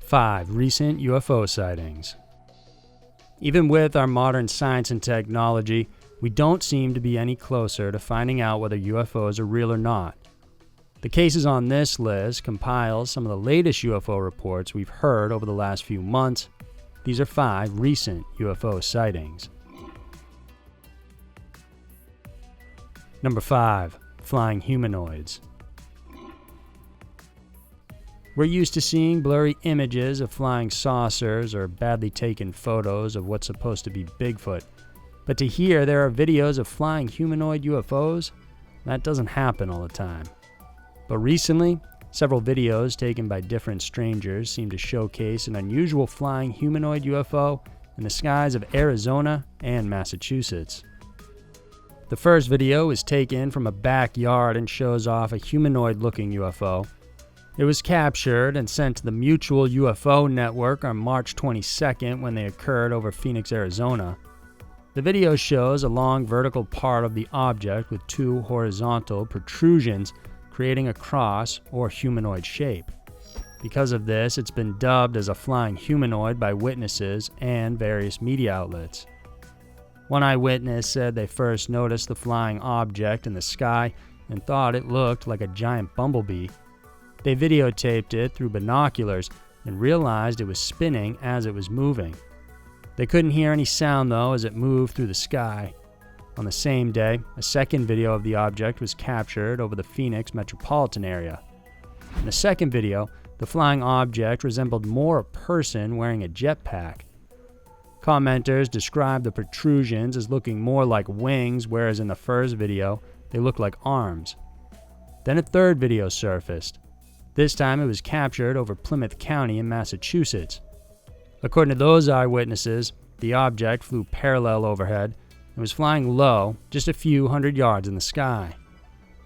5 recent UFO sightings. Even with our modern science and technology, we don't seem to be any closer to finding out whether UFOs are real or not. The cases on this list compile some of the latest UFO reports we've heard over the last few months. These are 5 recent UFO sightings. Number 5. Flying humanoids. We're used to seeing blurry images of flying saucers or badly taken photos of what's supposed to be Bigfoot. But to hear there are videos of flying humanoid UFOs, that doesn't happen all the time. But recently, several videos taken by different strangers seem to showcase an unusual flying humanoid UFO in the skies of Arizona and Massachusetts. The first video is taken from a backyard and shows off a humanoid-looking UFO. It was captured and sent to the Mutual UFO Network on March 22nd when they occurred over Phoenix, Arizona. The video shows a long vertical part of the object with 2 horizontal protrusions creating a cross or humanoid shape. Because of this, it's been dubbed as a flying humanoid by witnesses and various media outlets. One eyewitness said they first noticed the flying object in the sky and thought it looked like a giant bumblebee. They videotaped it through binoculars and realized it was spinning as it was moving. They couldn't hear any sound though as it moved through the sky. On the same day, a second video of the object was captured over the Phoenix metropolitan area. In the second video, the flying object resembled more a person wearing a jetpack. Commenters described the protrusions as looking more like wings, whereas in the first video, they looked like arms. Then a third video surfaced. This time it was captured over Plymouth County in Massachusetts. According to those eyewitnesses, the object flew parallel overhead and was flying low, just a few hundred yards in the sky.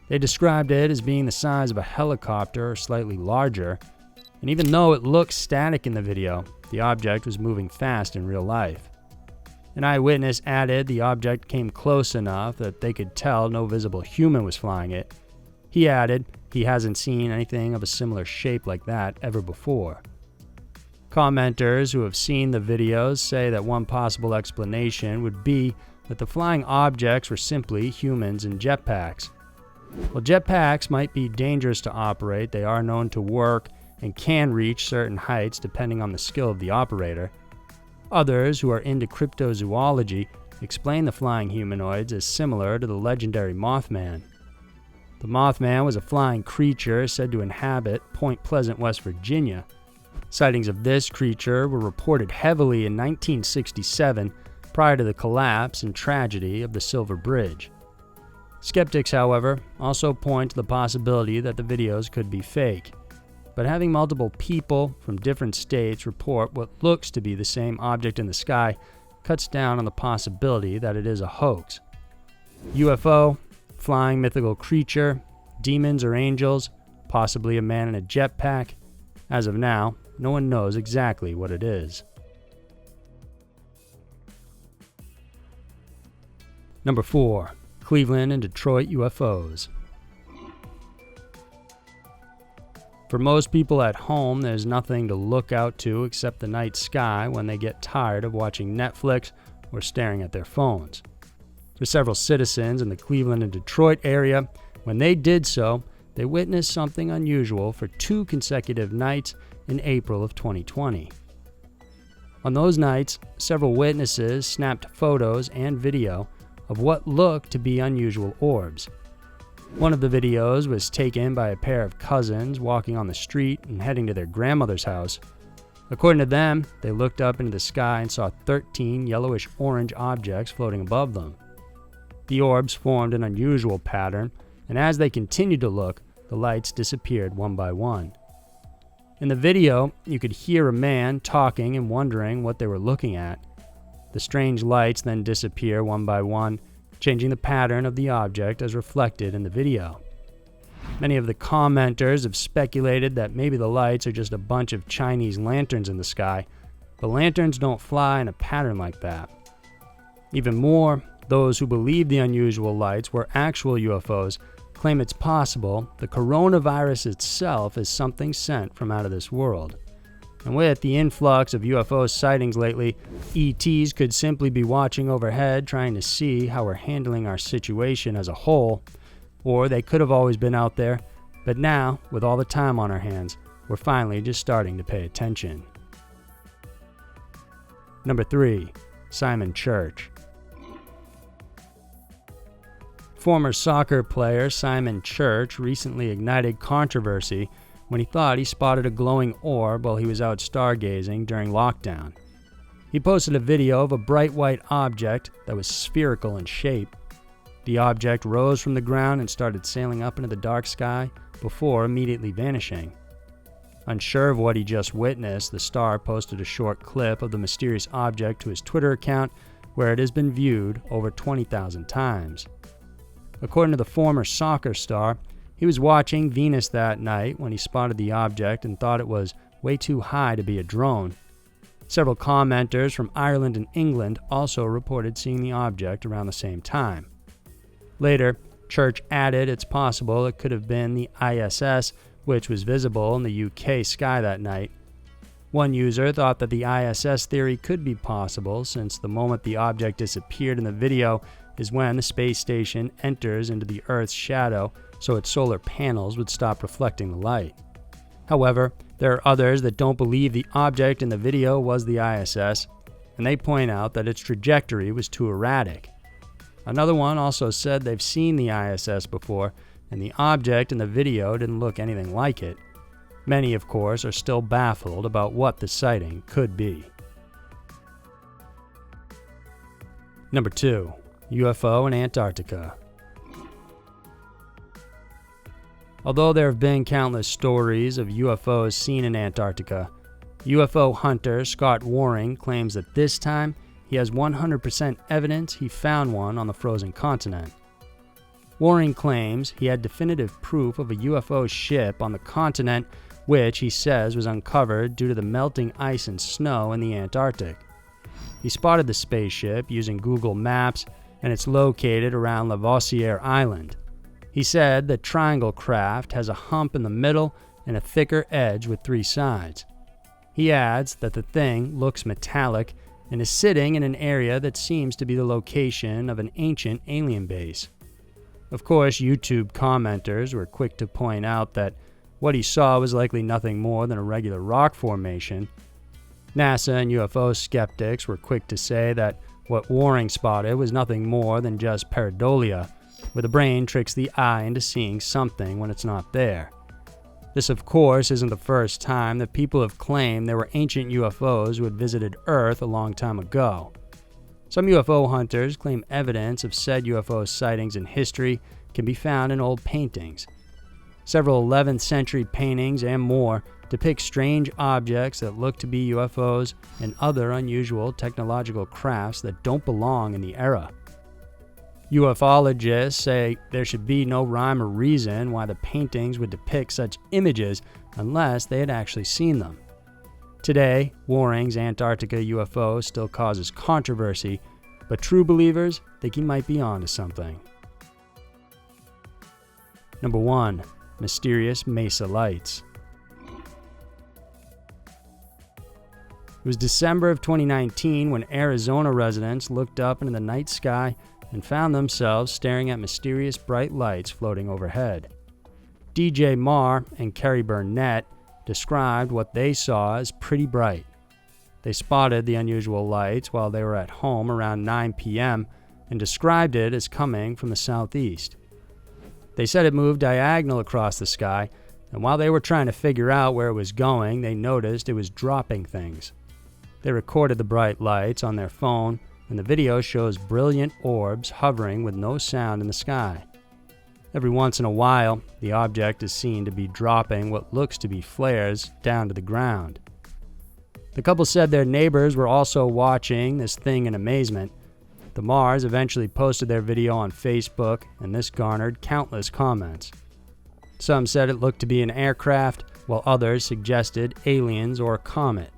They described it as being the size of a helicopter or slightly larger, and even though it looked static in the video, the object was moving fast in real life. An eyewitness added the object came close enough that they could tell no visible human was flying it. He added he hasn't seen anything of a similar shape like that ever before. Commenters who have seen the videos say that one possible explanation would be that the flying objects were simply humans in jetpacks. While jetpacks might be dangerous to operate, they are known to work and can reach certain heights depending on the skill of the operator. Others who are into cryptozoology explain the flying humanoids as similar to the legendary Mothman. The Mothman was a flying creature said to inhabit Point Pleasant, West Virginia. Sightings of this creature were reported heavily in 1967 prior to the collapse and tragedy of the Silver Bridge. Skeptics, however, also point to the possibility that the videos could be fake. But having multiple people from different states report what looks to be the same object in the sky cuts down on the possibility that it is a hoax. UFO, flying mythical creature, demons or angels, possibly a man in a jetpack. As of now, no one knows exactly what it is. Number 4. Cleveland and Detroit UFOs. For most people at home, there's nothing to look out to except the night sky when they get tired of watching Netflix or staring at their phones. For several citizens in the Cleveland and Detroit area, when they did so, they witnessed something unusual for 2 consecutive nights in April of 2020. On those nights, several witnesses snapped photos and video of what looked to be unusual orbs. One of the videos was taken by a pair of cousins walking on the street and heading to their grandmother's house. According to them, they looked up into the sky and saw 13 yellowish-orange objects floating above them. The orbs formed an unusual pattern, and as they continued to look, the lights disappeared one by one. In the video, you could hear a man talking and wondering what they were looking at. The strange lights then disappear one by one, changing the pattern of the object as reflected in the video. Many of the commenters have speculated that maybe the lights are just a bunch of Chinese lanterns in the sky, but lanterns don't fly in a pattern like that. Even more, those who believe the unusual lights were actual UFOs claim it's possible the coronavirus itself is something sent from out of this world. And with the influx of UFO sightings lately, ETs could simply be watching overhead trying to see how we're handling our situation as a whole, or they could have always been out there, but now, with all the time on our hands, we're finally just starting to pay attention. Number 3. Simon Church. Former soccer player Simon Church recently ignited controversy when he thought he spotted a glowing orb while he was out stargazing during lockdown. He posted a video of a bright white object that was spherical in shape. The object rose from the ground and started sailing up into the dark sky before immediately vanishing. Unsure of what he just witnessed, the star posted a short clip of the mysterious object to his Twitter account, where it has been viewed over 20,000 times. According to the former soccer star, he was watching Venus that night when he spotted the object and thought it was way too high to be a drone. Several commenters from Ireland and England also reported seeing the object around the same time. Later, Church added it's possible it could have been the ISS, which was visible in the UK sky that night. One user thought that the ISS theory could be possible since the moment the object disappeared in the video is when the space station enters into the Earth's shadow, so its solar panels would stop reflecting the light. However, there are others that don't believe the object in the video was the ISS, and they point out that its trajectory was too erratic. Another one also said they've seen the ISS before, and the object in the video didn't look anything like it. Many, of course, are still baffled about what the sighting could be. Number 2. UFO and Antarctica. Although there have been countless stories of UFOs seen in Antarctica, UFO hunter Scott Waring claims that this time he has 100% evidence he found one on the frozen continent. Waring claims he had definitive proof of a UFO ship on the continent, which he says was uncovered due to the melting ice and snow in the Antarctic. He spotted the spaceship using Google Maps, and it's located around Lavoisier Island. He said the triangle craft has a hump in the middle and a thicker edge with 3 sides. He adds that the thing looks metallic and is sitting in an area that seems to be the location of an ancient alien base. Of course, YouTube commenters were quick to point out that what he saw was likely nothing more than a regular rock formation. NASA and UFO skeptics were quick to say that what Waring spotted was nothing more than just pareidolia, where the brain tricks the eye into seeing something when it's not there. This, of course, isn't the first time that people have claimed there were ancient UFOs who had visited Earth a long time ago. Some UFO hunters claim evidence of said UFO sightings in history can be found in old paintings. Several 11th century paintings and more depict strange objects that look to be UFOs and other unusual technological crafts that don't belong in the era. Ufologists say there should be no rhyme or reason why the paintings would depict such images unless they had actually seen them. Today, Waring's Antarctica UFO still causes controversy, but true believers think he might be onto something. Number 1. Mysterious Mesa Lights. It was December of 2019 when Arizona residents looked up into the night sky and found themselves staring at mysterious bright lights floating overhead. DJ Marr and Kerry Burnett described what they saw as pretty bright. They spotted the unusual lights while they were at home around 9 p.m. and described it as coming from the southeast. They said it moved diagonal across the sky, and while they were trying to figure out where it was going, they noticed it was dropping things. They recorded the bright lights on their phone, and the video shows brilliant orbs hovering with no sound in the sky. Every once in a while, the object is seen to be dropping what looks to be flares down to the ground. The couple said their neighbors were also watching this thing in amazement. The Mars eventually posted their video on Facebook, and this garnered countless comments. Some said it looked to be an aircraft, while others suggested aliens or a comet.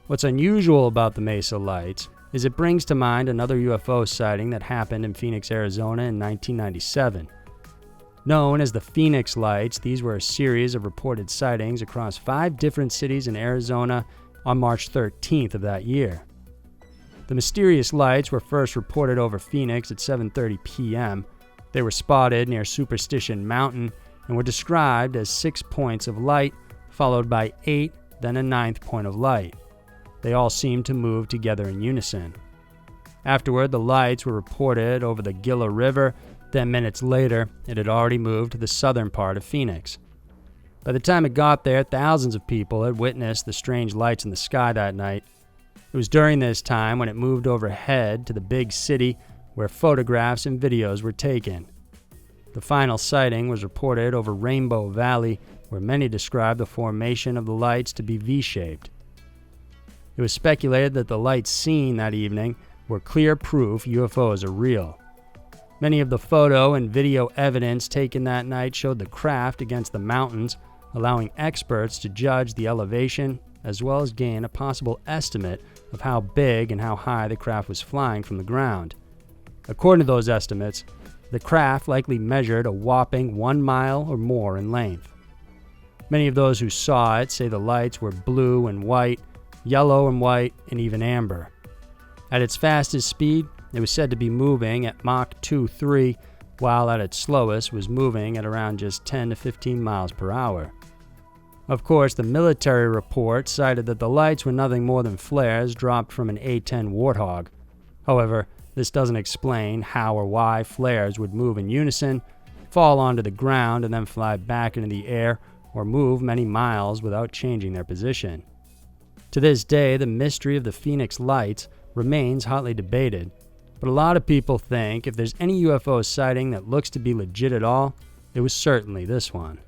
What's unusual about the Mesa Lights is it brings to mind another UFO sighting that happened in Phoenix, Arizona in 1997. Known as the Phoenix Lights, these were a series of reported sightings across 5 different cities in Arizona on March 13th of that year. The mysterious lights were first reported over Phoenix at 7:30 p.m. They were spotted near Superstition Mountain and were described as 6 points of light, followed by 8, then a 9th point of light. They all seemed to move together in unison. Afterward, the lights were reported over the Gila River. Then minutes later, it had already moved to the southern part of Phoenix. By the time it got there, thousands of people had witnessed the strange lights in the sky that night. It was during this time when it moved overhead to the big city where photographs and videos were taken. The final sighting was reported over Rainbow Valley, where many described the formation of the lights to be V-shaped. It was speculated that the lights seen that evening were clear proof UFOs are real. Many of the photo and video evidence taken that night showed the craft against the mountains, allowing experts to judge the elevation as well as gain a possible estimate of how big and how high the craft was flying from the ground. According to those estimates, the craft likely measured a whopping 1 mile or more in length. Many of those who saw it say the lights were blue and white, yellow and white, and even amber. At its fastest speed, it was said to be moving at Mach 2.3, while at its slowest was moving at around just 10 to 15 miles per hour. Of course, the military report cited that the lights were nothing more than flares dropped from an A-10 Warthog. However, this doesn't explain how or why flares would move in unison, fall onto the ground, and then fly back into the air, or move many miles without changing their position. To this day, the mystery of the Phoenix Lights remains hotly debated, but a lot of people think if there's any UFO sighting that looks to be legit at all, it was certainly this one.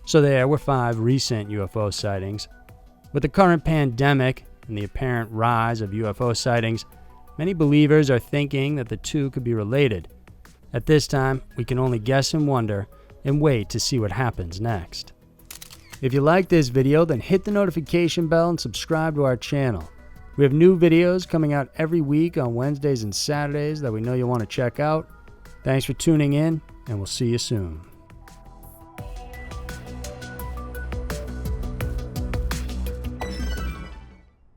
So there were 5 recent UFO sightings. With the current pandemic and the apparent rise of UFO sightings, many believers are thinking that the two could be related. At this time, we can only guess and wonder and wait to see what happens next. If you like this video, then hit the notification bell and subscribe to our channel. We have new videos coming out every week on Wednesdays and Saturdays that we know you'll want to check out. Thanks for tuning in, and we'll see you soon.